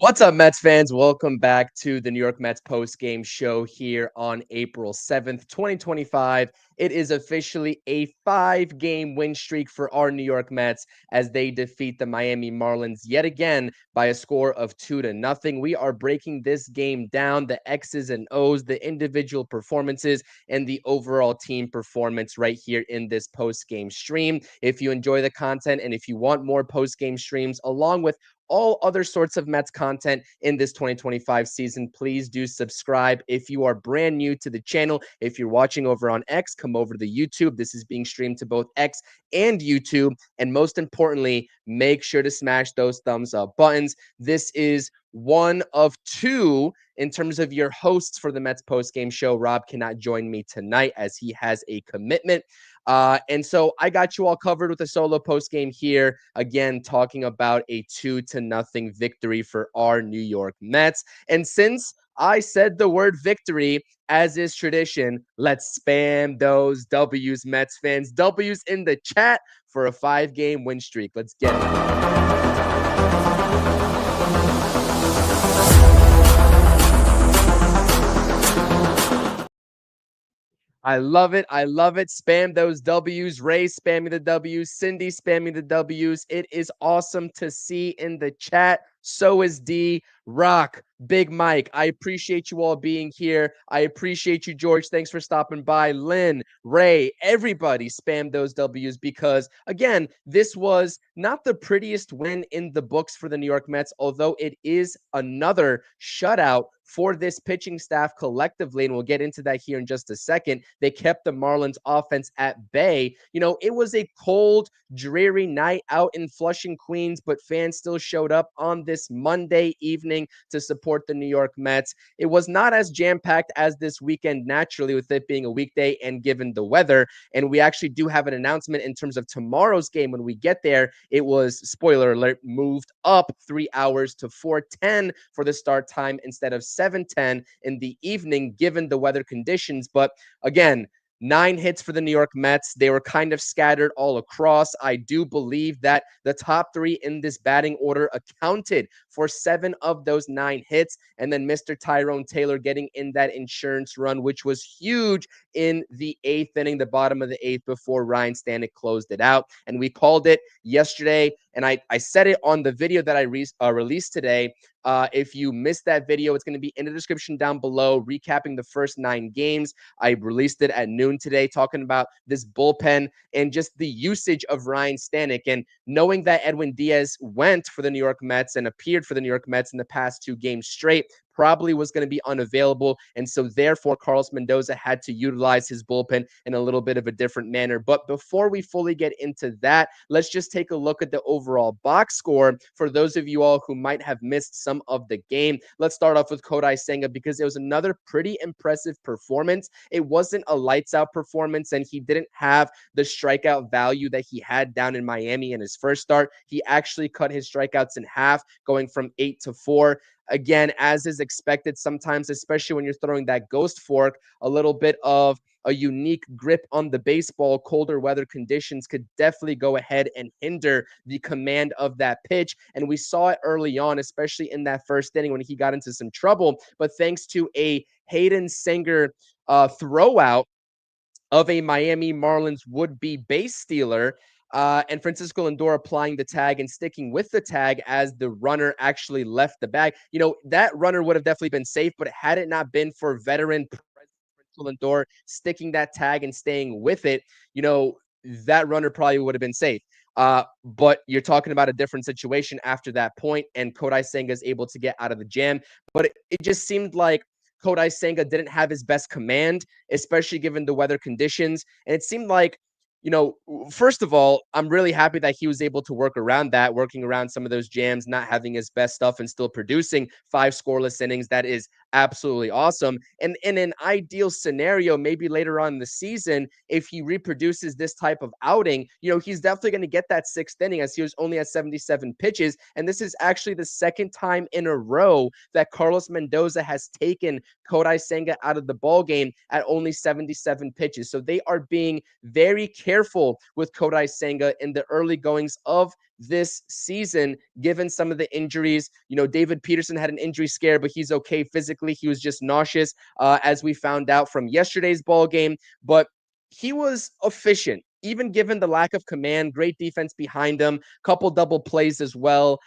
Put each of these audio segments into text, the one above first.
What's up, Mets fans? Welcome back to the New York Mets post-game show here on April 7th, 2025. It is officially a 5-game win streak for our New York Mets as they defeat the Miami Marlins yet again by a score of 2-0. We are breaking this game down, the X's and O's, the individual performances, and the overall team performance right here in this post-game stream. If you enjoy the content and if you want more post-game streams along with all other sorts of Mets content in this 2025 season, please do subscribe. If you are brand new to the channel, if you're watching over on X, come over to the YouTube. This is being streamed to both X and YouTube. And most importantly, make sure to smash those thumbs up buttons. This is one of two in terms of your hosts for the Mets postgame show. Rob cannot join me tonight as he has a commitment. And so I got you all covered with a solo post game here. Again, talking about a 2-0 victory for our New York Mets. And since I said the word victory, as is tradition, let's spam those W's, Mets fans. W's in the chat for a 5-game win streak. Let's get it. I love it. I love it. Spam those W's. Ray spamming the W's. Cindy spamming the W's. It is awesome to see in the chat. So is D. Rock, Big Mike. I appreciate you all being here. I appreciate you, George. Thanks for stopping by. Lynn, Ray, everybody spam those W's because, again, this was not the prettiest win in the books for the New York Mets, although it is another shutout for this pitching staff collectively, and we'll get into that here in just a second. They kept the Marlins offense at bay. You know, it was a cold, dreary night out in Flushing, Queens, but fans still showed up on this Monday evening to support the New York Mets. It was not as jam-packed as this weekend, naturally, with it being a weekday and given the weather. And we actually do have an announcement in terms of tomorrow's game. When we get there, it was, spoiler alert, moved up 3 hours to 4:10 for the start time instead of 7:10 in the evening, given the weather conditions. But again, 9 hits for the New York Mets. They were kind of scattered all across. I do believe that the top 3 in this batting order accounted for 7 of those 9 hits. And then Mr. Tyrone Taylor getting in that insurance run, which was huge in the 8th inning, the bottom of the 8th, before Ryan Stanek closed it out. And we called it yesterday. And I said it on the video that I released today. If you missed that video, it's going to be in the description down below, recapping the first 9 games. I released it at noon today, talking about this bullpen and just the usage of Ryan Stanek. And knowing that Edwin Diaz went for the New York Mets and appeared for the New York Mets in the past 2 games straight, probably was going to be unavailable. And so therefore, Carlos Mendoza had to utilize his bullpen in a little bit of a different manner. But before we fully get into that, let's just take a look at the overall box score for those of you all who might have missed some of the game. Let's start off with Kodai Senga because it was another pretty impressive performance. It wasn't a lights out performance, and he didn't have the strikeout value that he had down in Miami in his first start. He actually cut his strikeouts in half, going from 8 to 4. Again, as is expected sometimes, especially when you're throwing that ghost fork, a little bit of a unique grip on the baseball, colder weather conditions could definitely go ahead and hinder the command of that pitch. And we saw it early on, especially in that first inning when he got into some trouble. But thanks to a Hayden Singer throwout of a Miami Marlins would-be base stealer, and Francisco Lindor applying the tag and sticking with the tag as the runner actually left the bag. You know, that runner would have definitely been safe, but had it not been for veteran Francisco Lindor sticking that tag and staying with it, you know, that runner probably would have been safe. But you're talking about a different situation after that point, and Kodai Senga is able to get out of the jam. But it just seemed like Kodai Senga didn't have his best command, especially given the weather conditions. And it seemed like, you know, first of all, I'm really happy that he was able to work around that, working around some of those jams, not having his best stuff and still producing 5 scoreless innings. That is absolutely awesome. And in an ideal scenario, maybe later on in the season, if he reproduces this type of outing, you know, he's definitely going to get that 6th inning as he was only at 77 pitches. And this is actually the second time in a row that Carlos Mendoza has taken Kodai Senga out of the ball game at only 77 pitches. So they are being very careful with Kodai Senga in the early goings of this season, given some of the injuries. David Peterson had an injury scare, but he's okay physically. He was just nauseous, as we found out from yesterday's ball game. But he was efficient, even given the lack of command. Great defense behind him, couple double plays as well.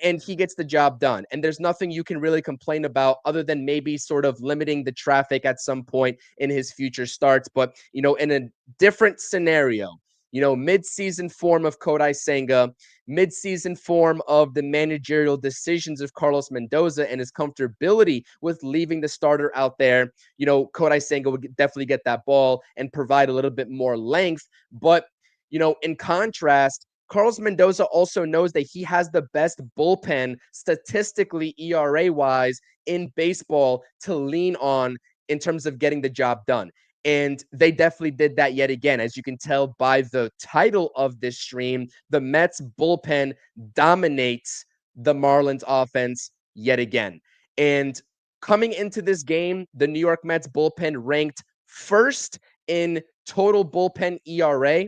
And he gets the job done. And there's nothing you can really complain about other than maybe sort of limiting the traffic at some point in his future starts. But, in a different scenario, mid-season form of Kodai Senga, mid-season form of the managerial decisions of Carlos Mendoza and his comfortability with leaving the starter out there, Kodai Senga would definitely get that ball and provide a little bit more length. But, in contrast, Carlos Mendoza also knows that he has the best bullpen statistically ERA wise in baseball to lean on in terms of getting the job done. And they definitely did that yet again. As you can tell by the title of this stream, the Mets bullpen dominates the Marlins offense yet again. And coming into this game, the New York Mets bullpen ranked first in total bullpen ERA.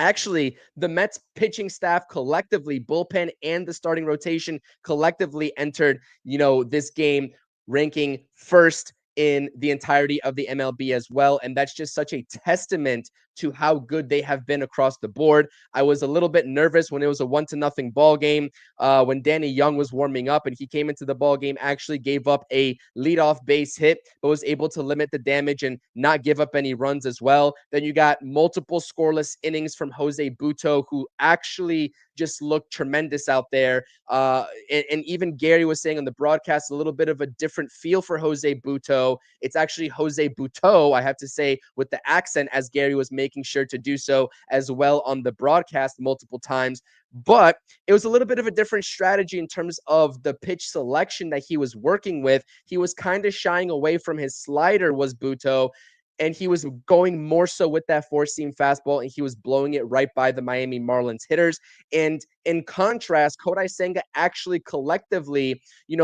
Actually, the Mets pitching staff collectively, bullpen and the starting rotation collectively entered, this game ranking first in the entirety of the MLB as well. And that's just such a testament to how good they have been across the board. I was a little bit nervous when it was a 1-0 ball game, when Danny Young was warming up and he came into the ball game, actually gave up a leadoff base hit, but was able to limit the damage and not give up any runs as well. Then you got multiple scoreless innings from Jose Butto, who actually just looked tremendous out there. And even Gary was saying on the broadcast, a little bit of a different feel for Jose Butto. It's actually Jose Butto, I have to say, with the accent, as Gary was making sure to do so as well on the broadcast multiple times. But it was a little bit of a different strategy in terms of the pitch selection that he was working with. He was kind of shying away from his slider, was Butto, and he was going more so with that four-seam fastball, and he was blowing it right by the Miami Marlins hitters. And in contrast, Kodai Senga actually collectively,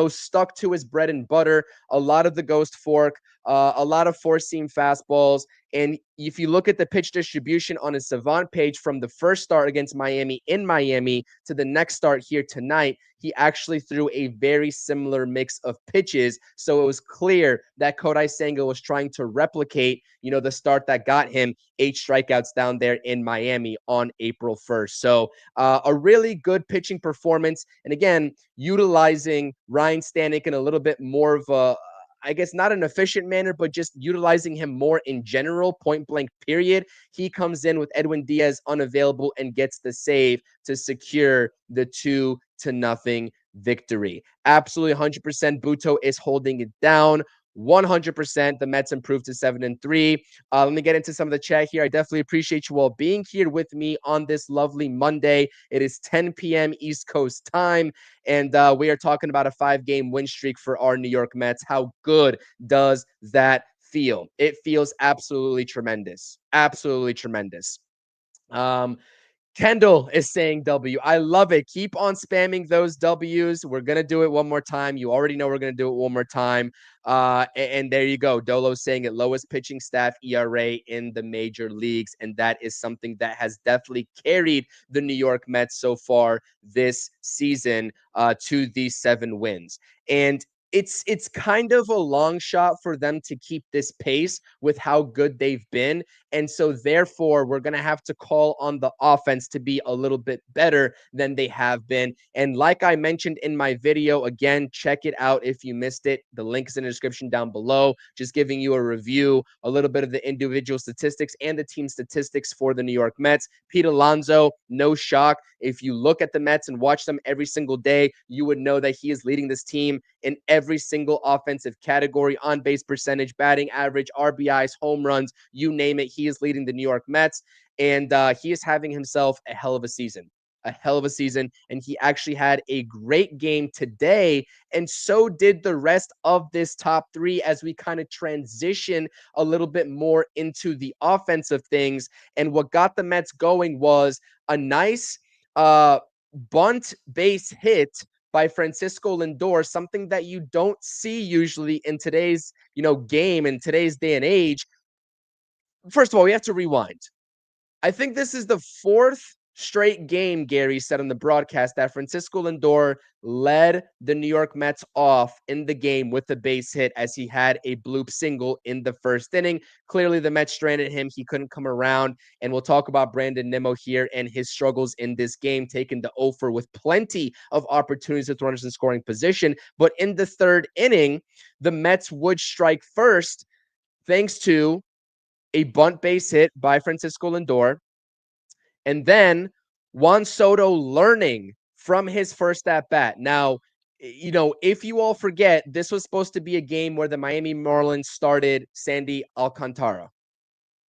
stuck to his bread and butter, a lot of the ghost fork, a lot of four-seam fastballs. And if you look at the pitch distribution on his Savant page from the first start against Miami in Miami to the next start here tonight, he actually threw a very similar mix of pitches. So it was clear that Kodai Senga was trying to replicate, the start that got him 8 strikeouts down there in Miami on April 1st. So a really good pitching performance. And again, utilizing Ryan Stanek in a little bit more of a, I guess, not an efficient manner, but just utilizing him more in general, point blank period. He comes in with Edwin Diaz unavailable and gets the save to secure the 2-0 victory. Absolutely 100% Butto is holding it down. 100% the Mets improved to 7-3. Let me get into some of the chat here. I definitely appreciate you all being here with me on this lovely Monday. It is 10 p.m. East Coast time, and we are talking about a 5-game win streak for our New York Mets. How good does that feel? It feels absolutely tremendous. Absolutely tremendous. Kendall is saying W. I love it. Keep on spamming those W's. We're going to do it one more time. You already know we're going to do it one more time. And there you go. Dolo saying it, lowest pitching staff ERA in the major leagues. And that is something that has definitely carried the New York Mets so far this season to these 7 wins. And it's kind of a long shot for them to keep this pace with how good they've been. And so therefore, we're going to have to call on the offense to be a little bit better than they have been. And like I mentioned in my video, again, check it out if you missed it. The link is in the description down below, just giving you a review, a little bit of the individual statistics and the team statistics for the New York Mets. Pete Alonso, no shock. If you look at the Mets and watch them every single day, you would know that he is leading this team in every single offensive category: on base percentage, batting average, RBIs, home runs, you name it. He is leading the New York Mets, and he is having himself a hell of a season. A hell of a season. And he actually had a great game today. And so did the rest of this top 3 as we kind of transition a little bit more into the offensive things. And what got the Mets going was a nice bunt base hit by Francisco Lindor, something that you don't see usually in today's, game, in today's day and age. First of all, we have to rewind. I think this is the 4th straight game, Gary said on the broadcast that Francisco Lindor led the New York Mets off in the game with a base hit as he had a bloop single in the first inning. Clearly, the Mets stranded him. He couldn't come around. And we'll talk about Brandon Nimmo here and his struggles in this game, taking the over with plenty of opportunities with runners in scoring position. But in the third inning, the Mets would strike first thanks to a bunt base hit by Francisco Lindor. And then Juan Soto learning from his first at bat. Now, if you all forget, this was supposed to be a game where the Miami Marlins started Sandy Alcantara.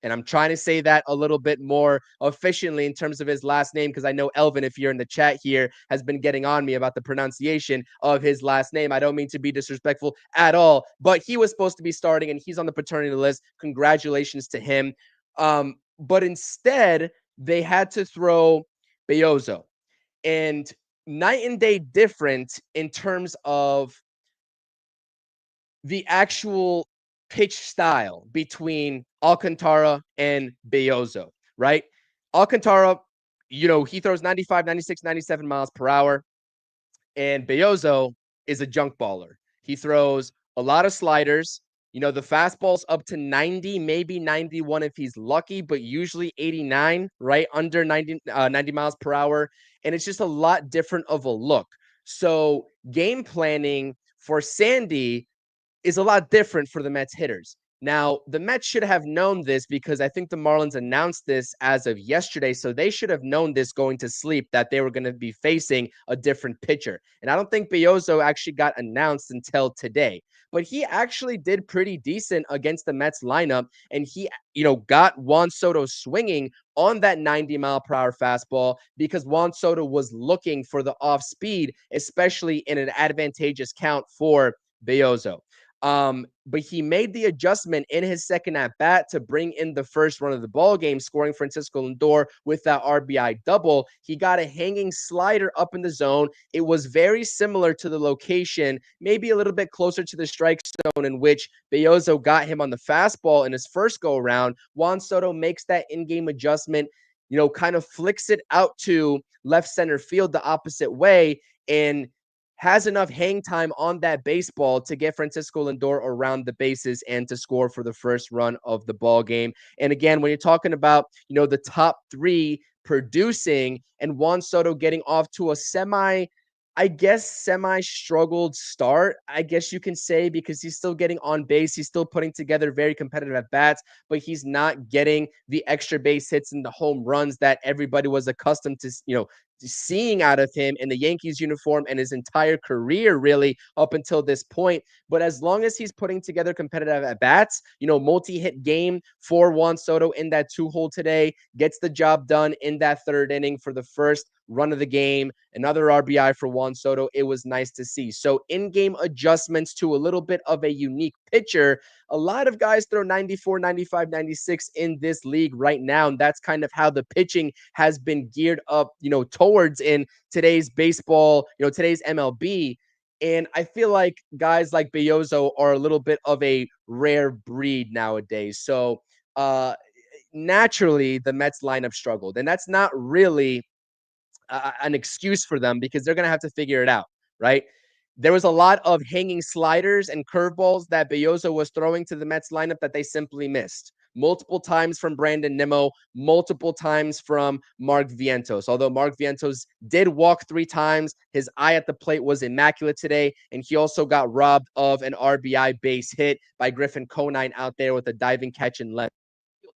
And I'm trying to say that a little bit more efficiently in terms of his last name, because I know Elvin, if you're in the chat here, has been getting on me about the pronunciation of his last name. I don't mean to be disrespectful at all, but he was supposed to be starting and he's on the paternity list. Congratulations to him. But instead, they had to throw Beozo. And night and day different in terms of the actual pitch style between Alcantara and Beozo, right? Alcantara, he throws 95, 96, 97 miles per hour, and Beozo is a junk baller. He throws a lot of sliders. The fastball's up to 90, maybe 91 if he's lucky, but usually 89, right? Under 90 miles per hour. And it's just a lot different of a look. So game planning for Sandy is a lot different for the Mets hitters. Now, the Mets should have known this because I think the Marlins announced this as of yesterday. So they should have known this going to sleep that they were going to be facing a different pitcher. And I don't think Beozo actually got announced until today. But he actually did pretty decent against the Mets lineup. And he, got Juan Soto swinging on that 90 mile per hour fastball because Juan Soto was looking for the off speed, especially in an advantageous count for Beozo. But he made the adjustment in his second at bat to bring in the first run of the ball game, scoring Francisco Lindor with that RBI double. He got a hanging slider up in the zone. It was very similar to the location, maybe a little bit closer to the strike zone in which Beozo got him on the fastball in his first go around. Juan Soto makes that in-game adjustment, kind of flicks it out to left center field the opposite way, and has enough hang time on that baseball to get Francisco Lindor around the bases and to score for the first run of the ball game. And again, when you're talking about, the top three producing and Juan Soto getting off to a semi struggled start, I guess you can say, because he's still getting on base. He's still putting together very competitive at bats, but he's not getting the extra base hits and the home runs that everybody was accustomed to, seeing out of him in the Yankees uniform and his entire career, really, up until this point. But as long as he's putting together competitive at bats, multi-hit game for Juan Soto in that 2-hole today, gets the job done in that third inning for the first run of the game, another RBI for Juan Soto. It was nice to see. So in-game adjustments to a little bit of a unique pitcher. A lot of guys throw 94, 95, 96 in this league right now. And that's kind of how the pitching has been geared up, towards in today's baseball, today's MLB. And I feel like guys like Beozo are a little bit of a rare breed nowadays. So naturally, the Mets lineup struggled. And that's not really an excuse for them because they're going to have to figure it out, right? There was a lot of hanging sliders and curveballs that Beozo was throwing to the Mets lineup that they simply missed. Multiple times from Brandon Nimmo, multiple times from Mark Vientos. Although Mark Vientos did walk 3 times, his eye at the plate was immaculate today, and he also got robbed of an RBI base hit by Griffin Conine out there with a diving catch in left,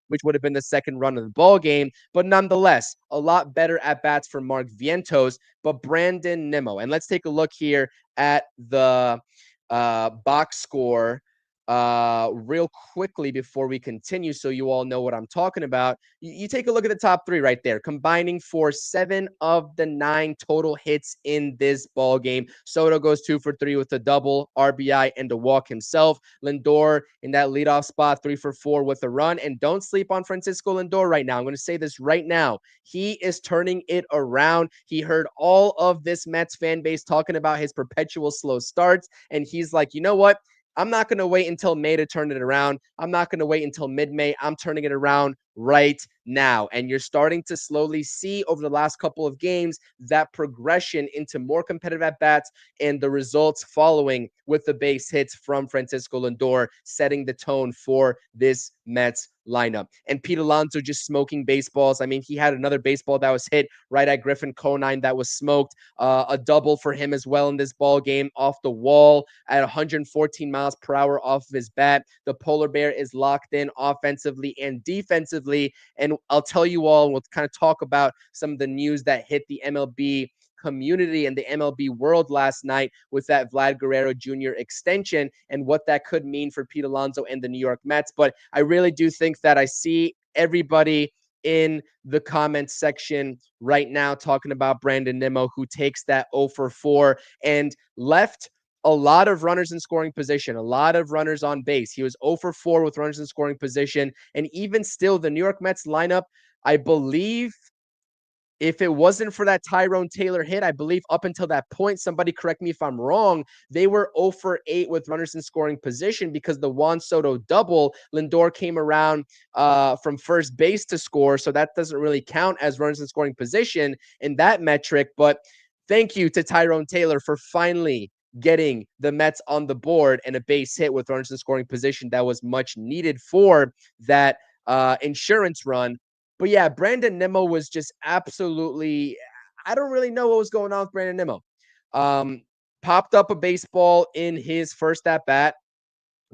which would have been the second run of the ball game. But nonetheless, a lot better at bats for Mark Vientos, but Brandon Nimmo. And let's take a look here at the box score real quickly before we continue so you all know what I'm talking about. You take a look at the top 3 right there, combining for 7 of the 9 total hits in this ball game. Soto goes 2 for 3 with a double, RBI, and a walk himself. Lindor in that leadoff spot, 3 for 4 with a run. And don't sleep on Francisco Lindor right now. I'm going to say this right now. He is turning it around. He heard all of this Mets fan base talking about his perpetual slow starts, and he's like, you know what? I'm not going to wait until May to turn it around. I'm not going to wait until mid-May. I'm turning it around right now. And you're starting to slowly see over the last couple of games that progression into more competitive at-bats and the results following with the base hits from Francisco Lindor, setting the tone for this Mets lineup. And Pete Alonso just smoking baseballs. I mean, he had another baseball that was hit right at Griffin Conine that was smoked. A double for him as well in this ball game off the wall at 114 miles per hour off of his bat. The Polar Bear is locked in offensively and defensively. And I'll tell you all, we'll kind of talk about some of the news that hit the MLB community and the MLB world last night with that Vlad Guerrero Jr. extension and what that could mean for Pete Alonso and the New York Mets. But I really do think that I see everybody in the comments section right now talking about Brandon Nimmo, who takes that 0 for 4 and left a lot of runners in scoring position, a lot of runners on base. He was 0 for 4 with runners in scoring position. And even still, the New York Mets lineup, I believe, if it wasn't for that Tyrone Taylor hit, I believe up until that point, somebody correct me if I'm wrong, they were 0 for 8 with runners in scoring position because the Juan Soto double, Lindor came around from first base to score. So that doesn't really count as runners in scoring position in that metric. But thank you to Tyrone Taylor for finally getting the Mets on the board and a base hit with runners in scoring position that was much needed for that insurance run. But yeah, Brandon Nimmo was just absolutely, I don't really know what was going on with Brandon Nimmo. Popped up a baseball in his first at bat,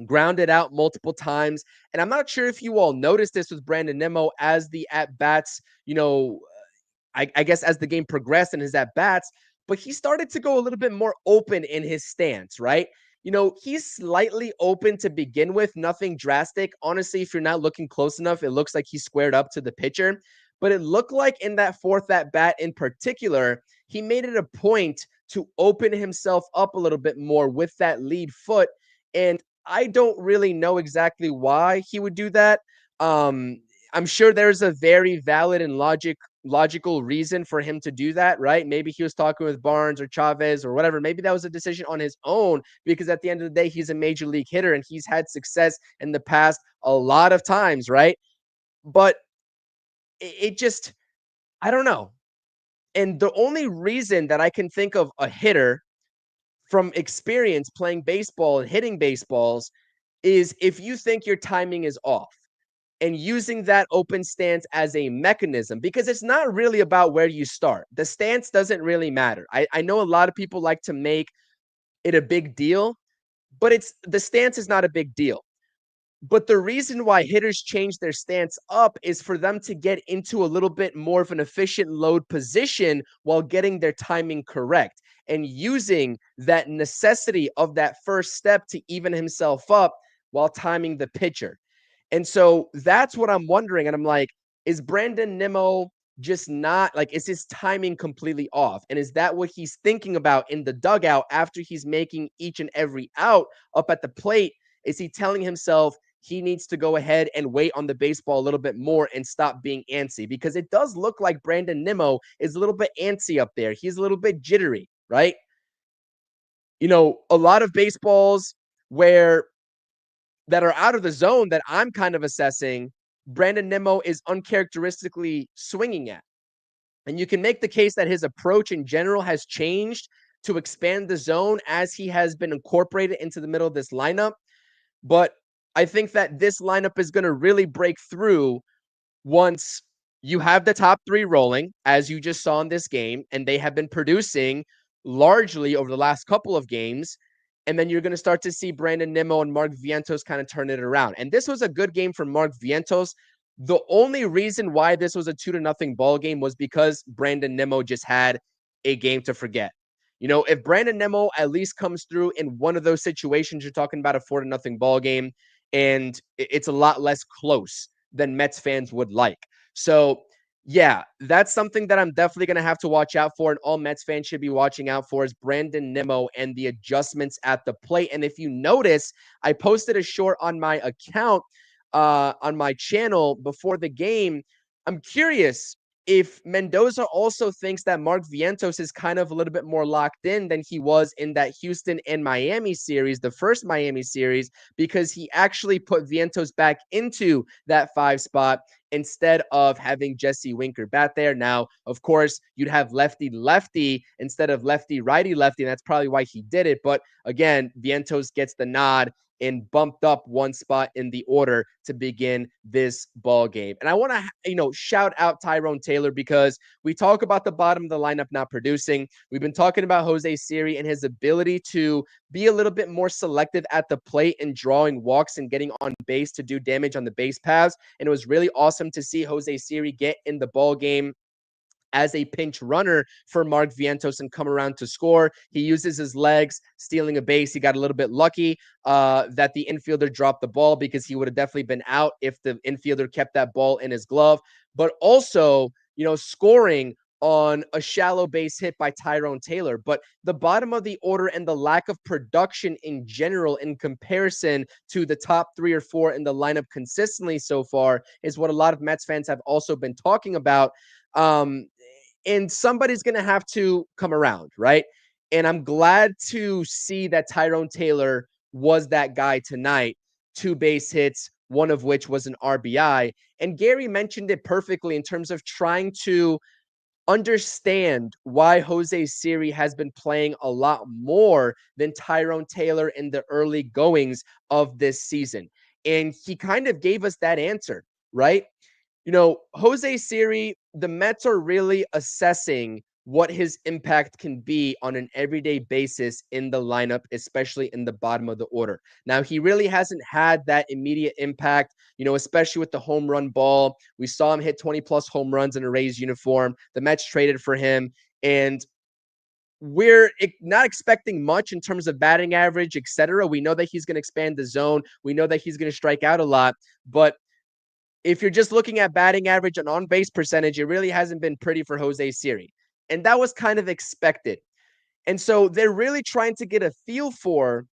grounded out multiple times. And I'm not sure if you all noticed this with Brandon Nimmo as the at bats, I guess as the game progressed and his at bats, but he started to go a little bit more open in his stance, right? He's slightly open to begin with, nothing drastic. Honestly, if you're not looking close enough, it looks like he squared up to the pitcher. But it looked like in that fourth at bat in particular, he made it a point to open himself up a little bit more with that lead foot. And I don't really know exactly why he would do that. I'm sure there's a very valid and logical reason for him to do that, right? Maybe he was talking with Barnes or Chavez or whatever. Maybe that was a decision on his own because at the end of the day, he's a major league hitter and he's had success in the past a lot of times, right? But it just, I don't know. And the only reason that I can think of a hitter from experience playing baseball and hitting baseballs is if you think your timing is off and using that open stance as a mechanism, because it's not really about where you start. The stance doesn't really matter. I know a lot of people like to make it a big deal, but the stance is not a big deal. But the reason why hitters change their stance up is for them to get into a little bit more of an efficient load position while getting their timing correct and using that necessity of that first step to even himself up while timing the pitcher. And so that's what I'm wondering. And I'm like, is Brandon Nimmo just not like, is his timing completely off? And is that what he's thinking about in the dugout after he's making each and every out up at the plate? Is he telling himself he needs to go ahead and wait on the baseball a little bit more and stop being antsy? Because it does look like Brandon Nimmo is a little bit antsy up there. He's a little bit jittery, right? A lot of baseballs where that are out of the zone that I'm kind of assessing, Brandon Nimmo is uncharacteristically swinging at. And you can make the case that his approach in general has changed to expand the zone as he has been incorporated into the middle of this lineup. But I think that this lineup is going to really break through once you have the top three rolling, as you just saw in this game, and they have been producing largely over the last couple of games. And then you're going to start to see Brandon Nimmo and Mark Vientos kind of turn it around. And this was a good game for Mark Vientos. The only reason why this was a 2-0 ball game was because Brandon Nimmo just had a game to forget. If Brandon Nimmo at least comes through in one of those situations, you're talking about a 4-0 ball game, and it's a lot less close than Mets fans would like. So, yeah, that's something that I'm definitely going to have to watch out for, and all Mets fans should be watching out for is Brandon Nimmo and the adjustments at the plate. And if you notice, I posted a short on my account, on my channel before the game. I'm curious, if Mendoza also thinks that Mark Vientos is kind of a little bit more locked in than he was in that Houston and Miami series, the first Miami series, because he actually put Vientos back into that 5 spot instead of having Jesse Winker bat there. Now, of course, you'd have lefty instead of lefty, and that's probably why he did it. But again, Vientos gets the nod and bumped up one spot in the order to begin this ball game. And I want to, shout out Tyrone Taylor, because we talk about the bottom of the lineup not producing. We've been talking about Jose Siri and his ability to be a little bit more selective at the plate and drawing walks and getting on base to do damage on the base paths. And it was really awesome to see Jose Siri get in the ball game as a pinch runner for Mark Vientos and come around to score. He uses his legs, stealing a base. He got a little bit lucky that the infielder dropped the ball, because he would have definitely been out if the infielder kept that ball in his glove. But also, scoring on a shallow base hit by Tyrone Taylor. But the bottom of the order and the lack of production in general in comparison to the top 3 or 4 in the lineup consistently so far is what a lot of Mets fans have also been talking about. And somebody's going to have to come around, right? And I'm glad to see that Tyrone Taylor was that guy tonight. 2 base hits, one of which was an RBI. And Gary mentioned it perfectly in terms of trying to understand why Jose Siri has been playing a lot more than Tyrone Taylor in the early goings of this season. And he kind of gave us that answer, right? Jose Siri, the Mets are really assessing what his impact can be on an everyday basis in the lineup, especially in the bottom of the order. Now, he really hasn't had that immediate impact, especially with the home run ball. We saw him hit 20 plus home runs in a Rays uniform. The Mets traded for him, and we're not expecting much in terms of batting average, etc. We know that he's going to expand the zone. We know that he's going to strike out a lot, but if you're just looking at batting average and on-base percentage, it really hasn't been pretty for Jose Siri. And that was kind of expected. And so they're really trying to get a feel for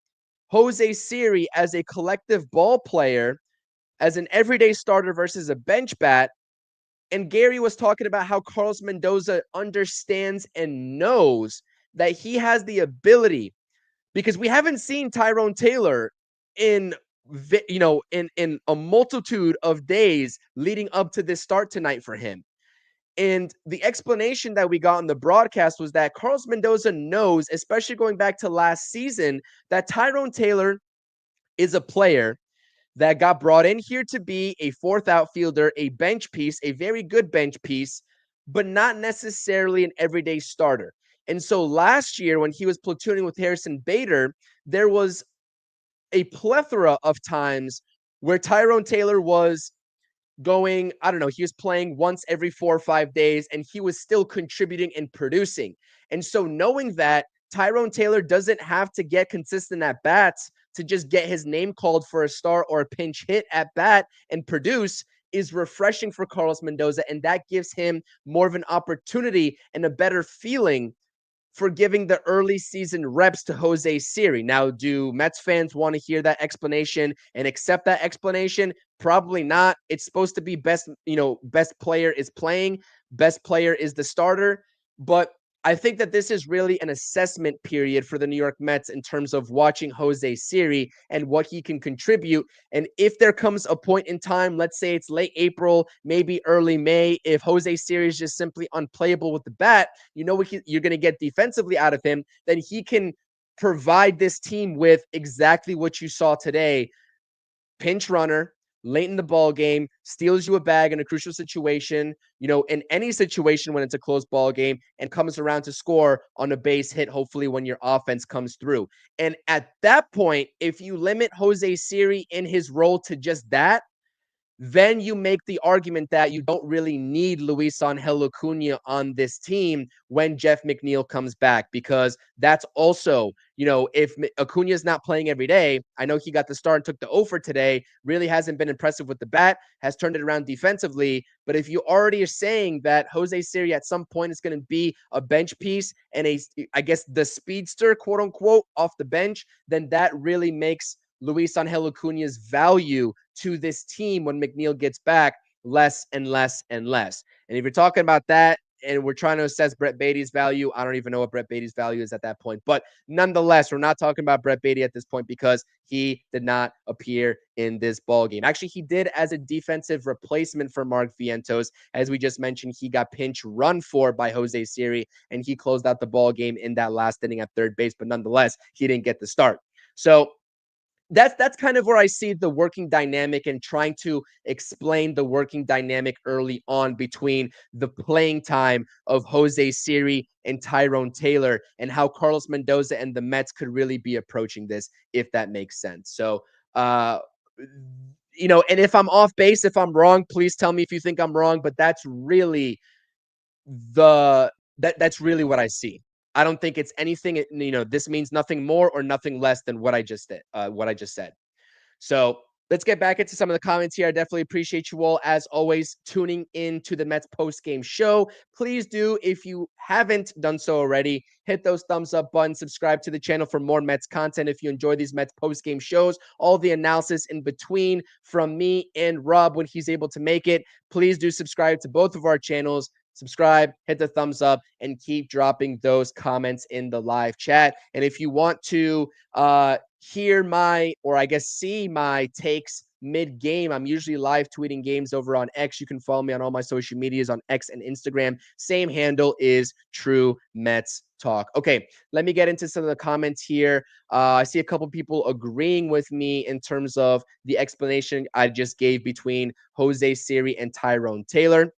Jose Siri as a collective ball player, as an everyday starter versus a bench bat. And Gary was talking about how Carlos Mendoza understands and knows that he has the ability, because we haven't seen Tyrone Taylor in in a multitude of days leading up to this start tonight for him. And the explanation that we got on the broadcast was that Carlos Mendoza knows, especially going back to last season, that Tyrone Taylor is a player that got brought in here to be a 4th outfielder, a bench piece, a very good bench piece, but not necessarily an everyday starter. And so last year, when he was platooning with Harrison Bader, there was a plethora of times where Tyrone Taylor was going, I don't know, he was playing once every 4 or 5 days, and he was still contributing and producing. And so knowing that Tyrone Taylor doesn't have to get consistent at bats to just get his name called for a start or a pinch hit at bat and produce is refreshing for Carlos Mendoza. And that gives him more of an opportunity and a better feeling for giving the early season reps to Jose Siri. Now, do Mets fans want to hear that explanation and accept that explanation? Probably not. It's supposed to be best player is playing, best player is the starter. But I think that this is really an assessment period for the New York Mets in terms of watching Jose Siri and what he can contribute. And if there comes a point in time, let's say it's late April, maybe early May, if Jose Siri is just simply unplayable with the bat, what you're going to get defensively out of him, then he can provide this team with exactly what you saw today. Pinch runner, late in the ball game, steals you a bag in a crucial situation, in any situation when it's a close ball game, and comes around to score on a base hit, hopefully when your offense comes through. And at that point, if you limit Jose Siri in his role to just that, then you make the argument that you don't really need Luis Angel Acuna on this team when Jeff McNeil comes back, because that's also, if Acuna is not playing every day, I know he got the start and took the over today, really hasn't been impressive with the bat, has turned it around defensively. But if you already are saying that Jose Siri at some point is going to be a bench piece and I guess the speedster, quote unquote, off the bench, then that really makes Luis Angel Acuna's value to this team when McNeil gets back less and less and less. And if you're talking about that, and we're trying to assess Brett Beatty's value, I don't even know what Brett Beatty's value is at that point. But nonetheless, we're not talking about Brett Beatty at this point because he did not appear in this ball game. Actually, he did as a defensive replacement for Mark Vientos. As we just mentioned, he got pinch run for by Jose Siri, and he closed out the ball game in that last inning at third base. But nonetheless, he didn't get the start. So that's kind of where I see the working dynamic and trying to explain the working dynamic early on between the playing time of Jose Siri and Tyrone Taylor and how Carlos Mendoza and the Mets could really be approaching this, if that makes sense. So, and if I'm off base, if I'm wrong, please tell me if you think I'm wrong, but that's really that's really what I see. I don't think it's anything, this means nothing more or nothing less than what I just did, what I just said. So let's get back into some of the comments here. I definitely appreciate you all, as always, tuning in to the Mets post-game show. Please do, if you haven't done so already, hit those thumbs up button, subscribe to the channel for more Mets content. If you enjoy these Mets post-game shows, all the analysis in between from me and Rob when he's able to make it, please do subscribe to both of our channels. Subscribe, hit the thumbs up, and keep dropping those comments in the live chat. And if you want to hear my, or I guess see my takes mid-game, I'm usually live tweeting games over on X. You can follow me on all my social medias on X and Instagram. Same handle is True Mets Talk. Okay, let me get into some of the comments here. I see a couple people agreeing with me in terms of the explanation I just gave between Jose Siri and Tyrone Taylor.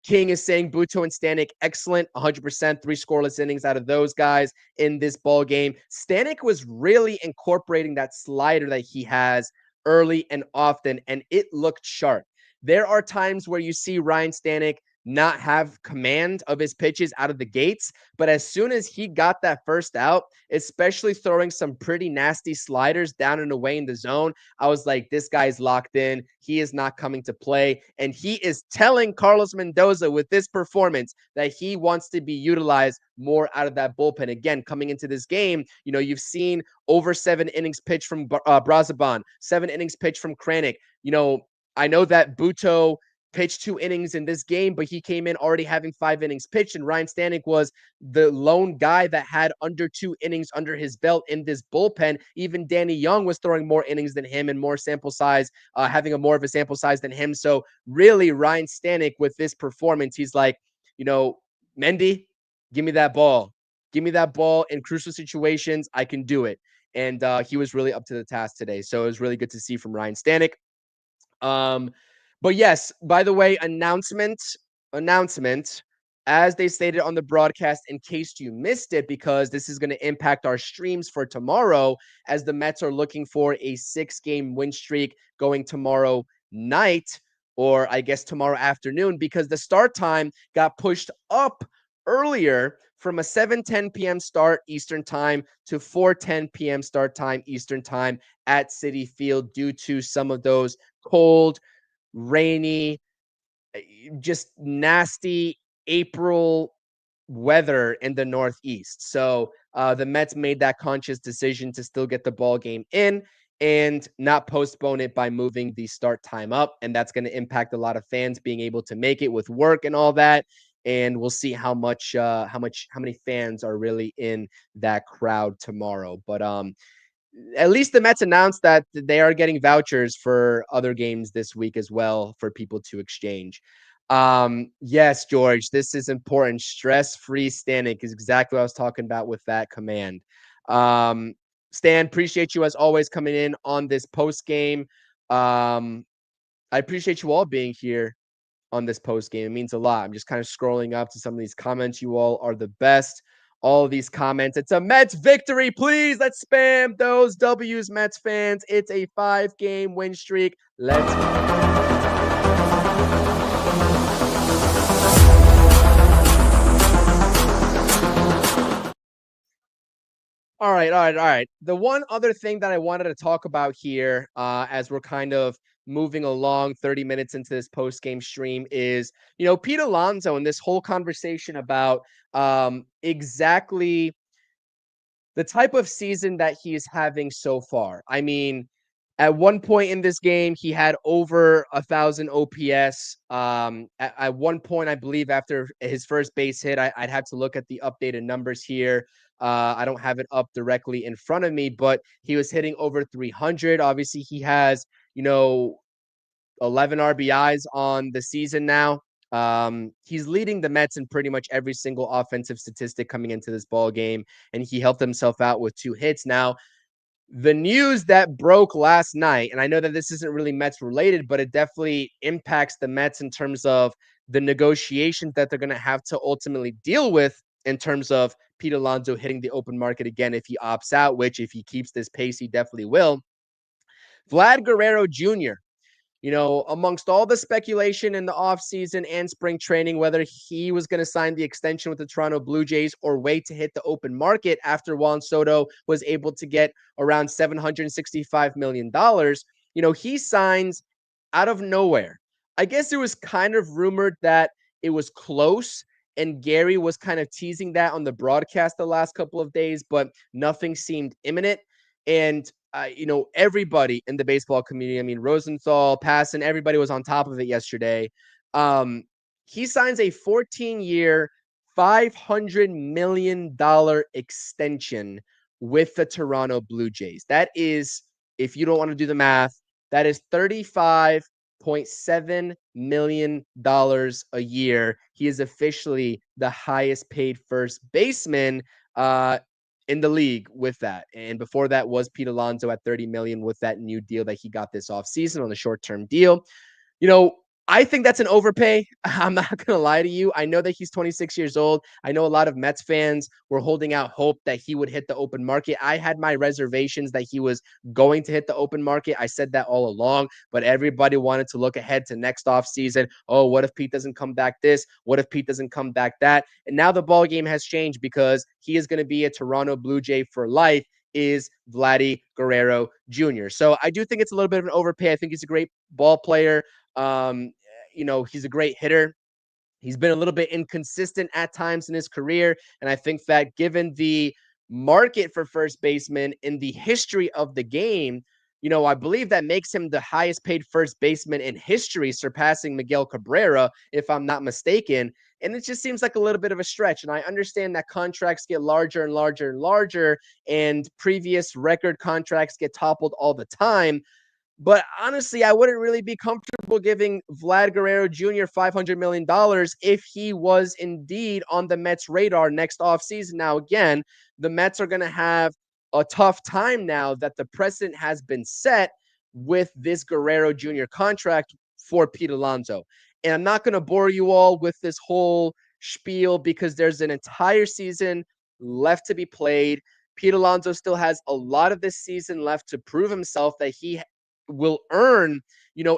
King is saying Buto and Stanek, excellent, 100%, 3 scoreless innings out of those guys in this ball game. Stanek was really incorporating that slider that he has early and often, and it looked sharp. There are times where you see Ryan Stanek not have command of his pitches out of the gates, but as soon as he got that first out, especially throwing some pretty nasty sliders down and away in the zone, I was like, this guy's locked in. He is not coming to play. And he is telling Carlos Mendoza with this performance that he wants to be utilized more out of that bullpen. Again, coming into this game, you've seen over 7 innings pitched from Brazaban, 7 innings pitched from Kranick. I know that Buto pitched 2 innings in this game, but he came in already having 5 innings pitched. And Ryan Stanek was the lone guy that had under 2 innings under his belt in this bullpen. Even Danny Young was throwing more innings than him and more sample size, having a more of a sample size than him. So really, Ryan Stanek with this performance, he's like, Mendy, give me that ball. Give me that ball in crucial situations. I can do it. And he was really up to the task today. So it was really good to see from Ryan Stanek. But yes, by the way, announcement, as they stated on the broadcast, in case you missed it, because this is going to impact our streams for tomorrow, as the Mets are looking for a 6-game win streak going tomorrow night, or I guess tomorrow afternoon, because the start time got pushed up earlier from a 7:10 p.m. start Eastern time to 4:10 p.m. start time Eastern time at Citi Field due to some of those cold, rainy, just nasty April weather in the Northeast. So the Mets made that conscious decision to still get the ball game in and not postpone it by moving the start time up. And that's going to impact a lot of fans being able to make it with work and all that. And we'll see how many fans are really in that crowd tomorrow. But at least the Mets announced that they are getting vouchers for other games this week as well for people to exchange. Yes, George, this is important. Stress-free Stanek is exactly what I was talking about with that command. Stan, appreciate you as always coming in on this post game. I appreciate you all being here on this post game. It means a lot. I'm just kind of scrolling up to some of these comments. You all are the best. All of these comments. It's a Mets victory. Please, let's spam those W's, Mets fans. It's a 5-game win streak. Let's All right. The one other thing that I wanted to talk about here, as we're kind of moving along 30 minutes into this post-game stream is, Pete Alonso and this whole conversation about exactly the type of season that he is having so far. I mean, At one point in this game, he had over 1,000 OPS. At one point, I believe after his first base hit, I'd have to look at the updated numbers here. I don't have it up directly in front of me, but he was hitting over 300. Obviously, he has, 11 RBIs on the season now. He's leading the Mets in pretty much every single offensive statistic coming into this ball game, and he helped himself out with 2 hits. Now, the news that broke last night, and I know that this isn't really Mets related, but it definitely impacts the Mets in terms of the negotiations that they're going to have to ultimately deal with in terms of Pete Alonso hitting the open market again if he opts out, which if he keeps this pace, he definitely will. Vlad Guerrero Jr., amongst all the speculation in the offseason and spring training, whether he was going to sign the extension with the Toronto Blue Jays or wait to hit the open market after Juan Soto was able to get around $765 million, he signs out of nowhere. I guess it was kind of rumored that it was close, and Gary was kind of teasing that on the broadcast the last couple of days, but nothing seemed imminent. And everybody in the baseball community, I mean, Rosenthal, Passan, everybody was on top of it yesterday. He signs a 14-year, $500 million extension with the Toronto Blue Jays. That is, if you don't want to do the math, that is $35.7 million a year. He is officially the highest paid first baseman in the league with that. And before that was Pete Alonso at $30 million with that new deal that he got this offseason on a short-term deal. I think that's an overpay. I'm not going to lie to you. I know that he's 26 years old. I know a lot of Mets fans were holding out hope that he would hit the open market. I had my reservations that he was going to hit the open market. I said that all along, but everybody wanted to look ahead to next offseason. Oh, what if Pete doesn't come back this? What if Pete doesn't come back that? And now the ball game has changed because he is going to be a Toronto Blue Jay for life, is Vladdy Guerrero Jr. So I do think it's a little bit of an overpay. I think he's a great ball player. He's a great hitter. He's been a little bit inconsistent at times in his career. And I think that given the market for first baseman in the history of the game, I believe that makes him the highest paid first baseman in history, surpassing Miguel Cabrera, if I'm not mistaken. And it just seems like a little bit of a stretch. And I understand that contracts get larger and larger and larger, and previous record contracts get toppled all the time. But honestly, I wouldn't really be comfortable giving Vlad Guerrero Jr. $500 million if he was indeed on the Mets' radar next offseason. Now, again, the Mets are going to have a tough time now that the precedent has been set with this Guerrero Jr. contract for Pete Alonso. And I'm not going to bore you all with this whole spiel because there's an entire season left to be played. Pete Alonso still has a lot of this season left to prove himself that he will earn,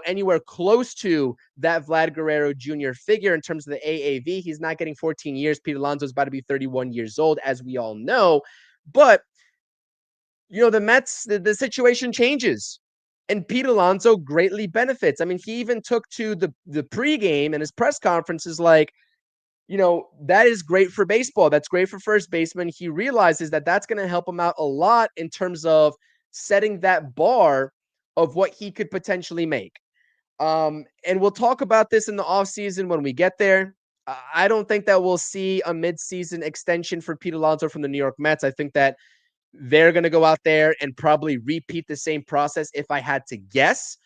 anywhere close to that Vlad Guerrero Jr. figure in terms of the AAV. He's not getting 14 years. Pete Alonso is about to be 31 years old, as we all know. But, the Mets, the situation changes. And Pete Alonso greatly benefits. I mean, he even took to the pregame and his press conferences like, that is great for baseball. That's great for first baseman. He realizes that that's going to help him out a lot in terms of setting that bar of what he could potentially make. And we'll talk about this in the offseason when we get there. I don't think that we'll see a midseason extension for Pete Alonso from the New York Mets. I think that they're going to go out there and probably repeat the same process if I had to guess.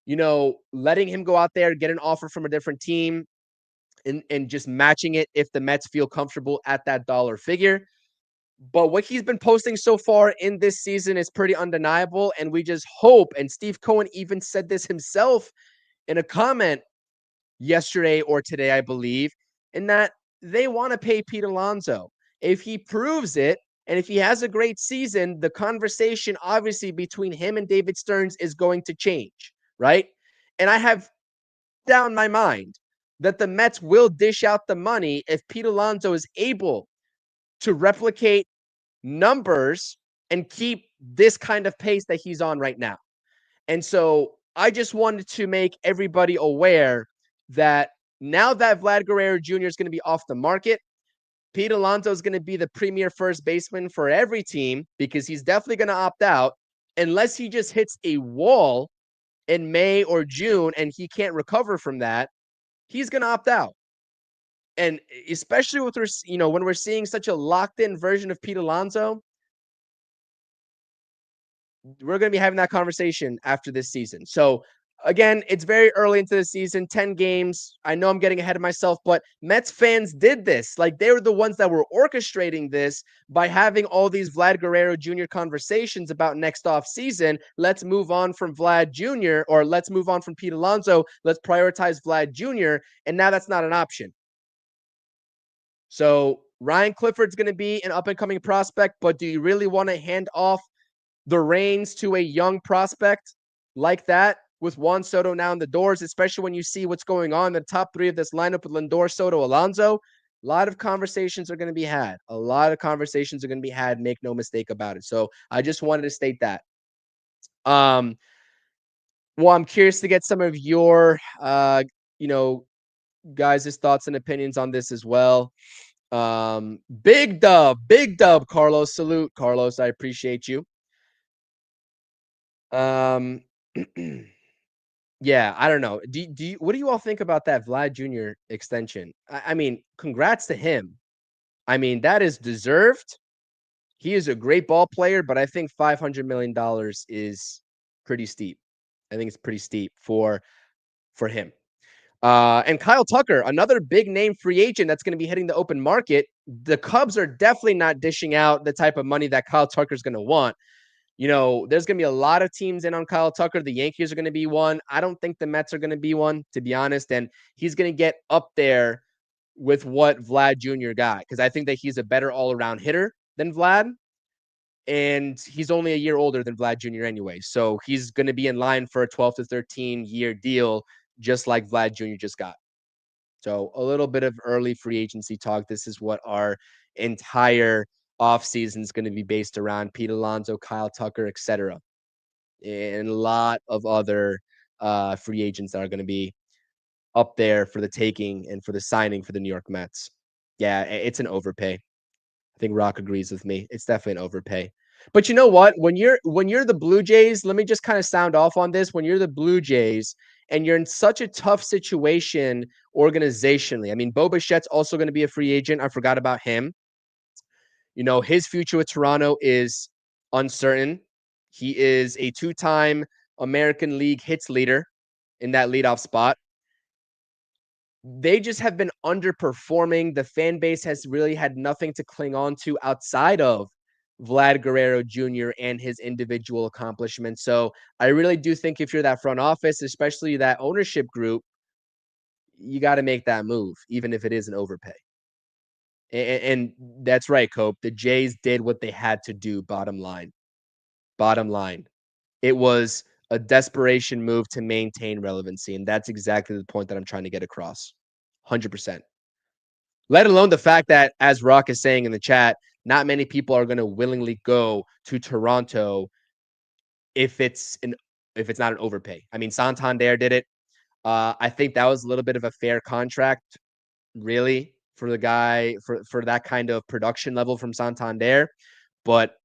Letting him go out there, get an offer from a different team, and just matching it if the Mets feel comfortable at that dollar figure. But what he's been posting so far in this season is pretty undeniable. And we just hope, and Steve Cohen even said this himself in a comment yesterday or today, I believe, in that they want to pay Pete Alonso. If he proves it, and if he has a great season, the conversation obviously between him and David Stearns is going to change, right? And I have down my mind that the Mets will dish out the money if Pete Alonso is able to replicate numbers and keep this kind of pace that he's on right now. And so I just wanted to make everybody aware that now that Vlad Guerrero Jr. is going to be off the market, Pete Alonso is going to be the premier first baseman for every team because he's definitely going to opt out. unless he just hits a wall in May or June and he can't recover from that, he's going to opt out. And especially with, when we're seeing such a locked in version of Pete Alonso, we're going to be having that conversation after this season. So again, it's very early into the season, 10 games. I know I'm getting ahead of myself, but Mets fans did this. Like, they were the ones that were orchestrating this by having all these Vlad Guerrero Jr. conversations about next off season. Let's move on from Vlad Jr. or let's move on from Pete Alonso. Let's prioritize Vlad Jr. And now that's not an option. So Ryan Clifford's going to be an up and coming prospect, but do you really want to hand off the reins to a young prospect like that with Juan Soto now in the doors, especially when you see what's going on in the top three of this lineup with Lindor, Soto, Alonso? A lot of conversations are going to be had. A lot of conversations are going to be had. Make no mistake about it. So I just wanted to state that. Well, I'm curious to get some of your, guys' thoughts and opinions on this as well. Big dub, Carlos. Salute, Carlos. I appreciate you. Um, yeah, I don't know. What do you all think about that Vlad Jr. extension? I mean, congrats to him. I mean, that is deserved. He is a great ball player, but I think $500 million is pretty steep. I think it's pretty steep for him. And Kyle Tucker, another big name free agent that's going to be hitting the open market. The Cubs are definitely not dishing out the type of money that Kyle Tucker's going to want. There's going to be a lot of teams in on Kyle Tucker. The Yankees are going to be one. I don't think the Mets are going to be one, to be honest. And he's going to get up there with what Vlad Jr. got, because I think that he's a better all-around hitter than Vlad. And he's only a year older than Vlad Jr. anyway. So he's going to be in line for a 12 to 13 year deal, just like Vlad Jr. just got. So a little bit of early free agency talk. This is what our entire offseason is going to be based around: Pete Alonso, Kyle Tucker, etc. And a lot of other free agents that are going to be up there for the taking and for the signing for the New York Mets. Yeah, it's an overpay. I think Rock agrees with me. It's definitely an overpay. But you know what? When you're the Blue Jays, let me just kind of sound off on this. When you're the Blue Jays and you're in such a tough situation organizationally, I mean, Bo Bichette's also going to be a free agent. I forgot about him. His future with Toronto is uncertain. He is a two-time American League hits leader in that leadoff spot. They just have been underperforming. The fan base has really had nothing to cling on to outside of Vlad Guerrero Jr. and his individual accomplishments. So I really do think if you're that front office, especially that ownership group, you got to make that move, even if it is an overpay. And that's right, Cope. The Jays did what they had to do, bottom line. Bottom line. It was a desperation move to maintain relevancy, and that's exactly the point that I'm trying to get across. 100%. Let alone the fact that, as Rock is saying in the chat, not many people are going to willingly go to Toronto if it's not an overpay. I mean, Santander did it. I think that was a little bit of a fair contract, really, for the guy for that kind of production level from Santander. But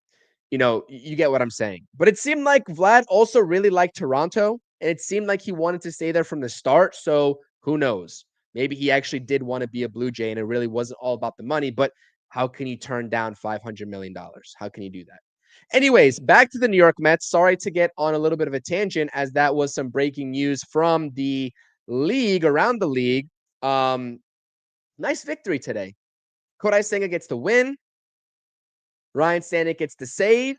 you get what I'm saying. But it seemed like Vlad also really liked Toronto, and it seemed like he wanted to stay there from the start. So who knows? Maybe he actually did want to be a Blue Jay, and it really wasn't all about the money. But how can you turn down $500 million? How can you do that? Anyways, back to the New York Mets. Sorry to get on a little bit of a tangent, as that was some breaking news from the league, around the league. Nice victory today. Kodai Senga gets the win. Ryan Stanek gets the save.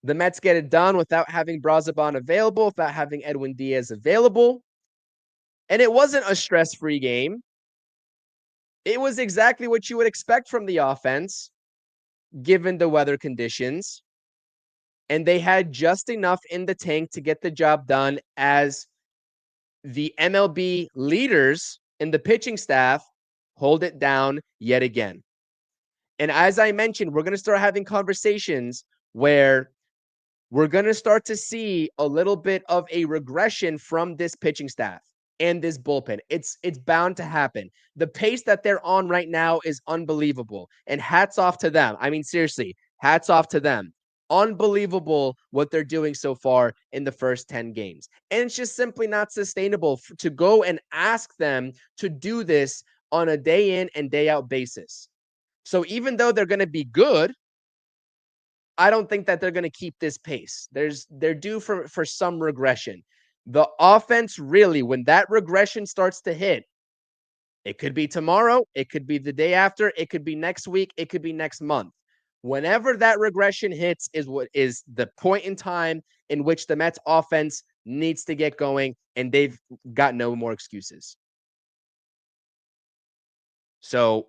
The Mets get it done without having Braziban available, without having Edwin Diaz available. And it wasn't a stress-free game. It was exactly what you would expect from the offense, given the weather conditions. And they had just enough in the tank to get the job done, as the MLB leaders in the pitching staff hold it down yet again. And as I mentioned, we're going to start having conversations where we're going to start to see a little bit of a regression from this pitching staff and this bullpen. It's bound to happen. The pace that they're on right now is unbelievable. And hats off to them. I mean, seriously, hats off to them. unbelievable what they're doing so far in the first 10 games. And it's just simply not sustainable to go and ask them to do this on a day in and day out basis. So even though they're going to be good, I don't think that they're going to keep this pace. They're due for some regression. The offense really, when that regression starts to hit, it could be tomorrow, it could be the day after, it could be next week, it could be next month. Whenever that regression hits is what is the point in time in which the Mets offense needs to get going, and they've got no more excuses. So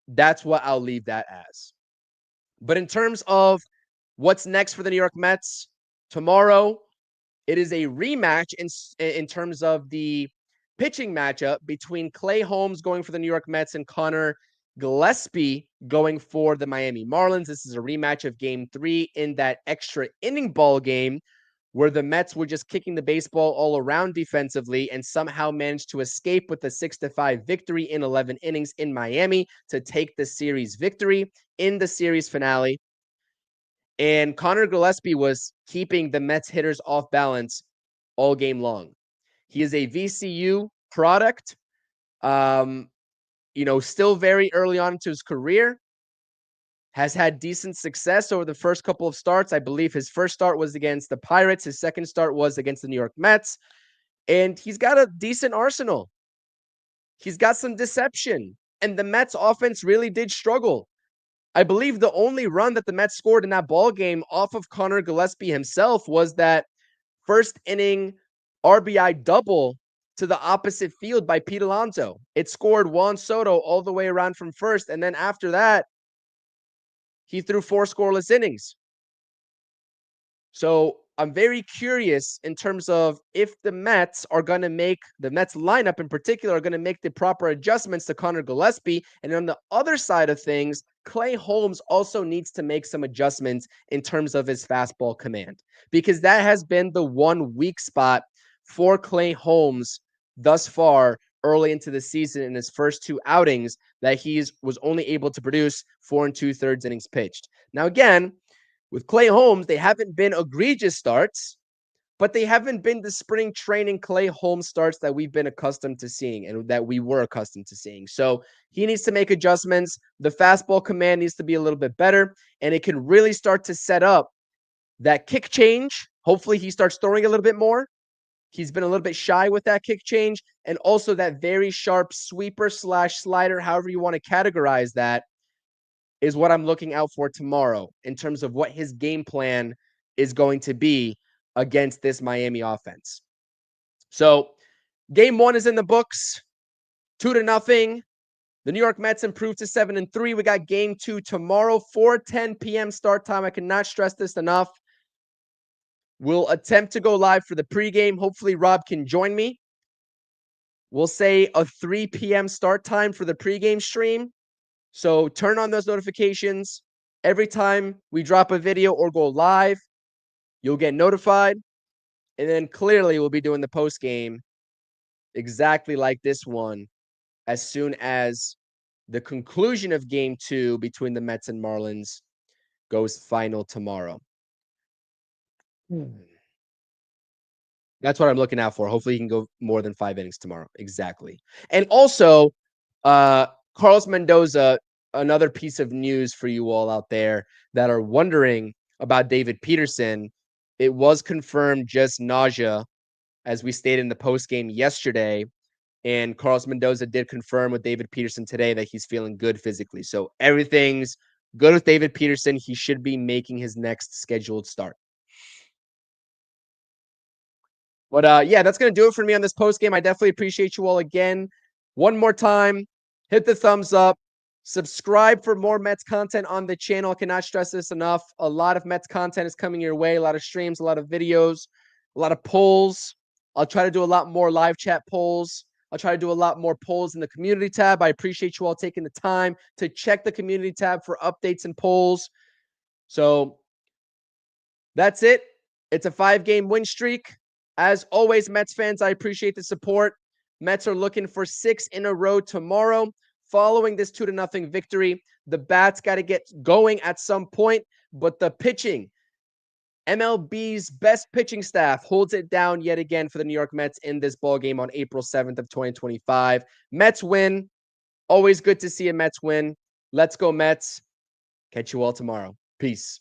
that's what I'll leave that as. But in terms of what's next for the New York Mets, tomorrow it is a rematch in terms of the pitching matchup between Clay Holmes going for the New York Mets and Connor Gillespie going for the Miami Marlins. This is a rematch of Game 3 in that extra inning ball game where the Mets were just kicking the baseball all around defensively and somehow managed to escape with a 6-5 victory in 11 innings in Miami to take the series victory in the series finale. And Connor Gillespie was keeping the Mets hitters off balance all game long. He is a VCU product, still very early on into his career, has had decent success over the first couple of starts. I believe his first start was against the Pirates. His second start was against the New York Mets. And he's got a decent arsenal. He's got some deception. And the Mets offense really did struggle. I believe the only run that the Mets scored in that ball game off of Connor Gillespie himself was that first inning RBI double to the opposite field by Pete Alonso. It scored Juan Soto all the way around from first. And then after that, he threw 4 scoreless innings. So I'm very curious in terms of if the Mets lineup in particular are going to make the proper adjustments to Connor Gillespie. And on the other side of things, Clay Holmes also needs to make some adjustments in terms of his fastball command, because that has been the one weak spot for Clay Holmes thus far early into the season in his first 2 outings that he was only able to produce 4 2/3 innings pitched. Now, again, with Clay Holmes, they haven't been egregious starts, but they haven't been the spring training Clay Holmes starts that we've been accustomed to seeing and that we were accustomed to seeing. So he needs to make adjustments. The fastball command needs to be a little bit better, and it can really start to set up that kick change. Hopefully he starts throwing a little bit more. He's been a little bit shy with that kick change, and also that very sharp sweeper / slider, however you want to categorize that, is what I'm looking out for tomorrow in terms of what his game plan is going to be against this Miami offense. So game 1 is in the books, 2-0. The New York Mets improved to 7-3. We got game 2 tomorrow, 4:10 p.m. start time. I cannot stress this enough. We'll attempt to go live for the pregame. Hopefully Rob can join me. We'll say a 3 p.m. start time for the pregame stream. So turn on those notifications. Every time we drop a video or go live, you'll get notified. And then clearly we'll be doing the post game exactly like this one as soon as the conclusion of game 2 between the Mets and Marlins goes final tomorrow. That's what I'm looking out for. Hopefully he can go more than 5 innings tomorrow. Exactly. And also, Carlos Mendoza, another piece of news for you all out there that are wondering about David Peterson. It was confirmed just nausea, as we stated in the post game yesterday. And Carlos Mendoza did confirm with David Peterson today that he's feeling good physically. So everything's good with David Peterson. He should be making his next scheduled start. But yeah, that's going to do it for me on this post game. I definitely appreciate you all again. One more time, hit the thumbs up. Subscribe for more Mets content on the channel. I cannot stress this enough. A lot of Mets content is coming your way. A lot of streams, a lot of videos, a lot of polls. I'll try to do a lot more live chat polls. I'll try to do a lot more polls in the community tab. I appreciate you all taking the time to check the community tab for updates and polls. So that's it. It's a 5-game win streak. As always, Mets fans, I appreciate the support. Mets are looking for 6 in a row tomorrow. following this 2-0 victory. The bats got to get going at some point, but the pitching, MLB's best pitching staff holds it down yet again for the New York Mets in this ball game on April 7th of 2025. Mets win. Always good to see a Mets win. Let's go Mets. Catch you all tomorrow. Peace.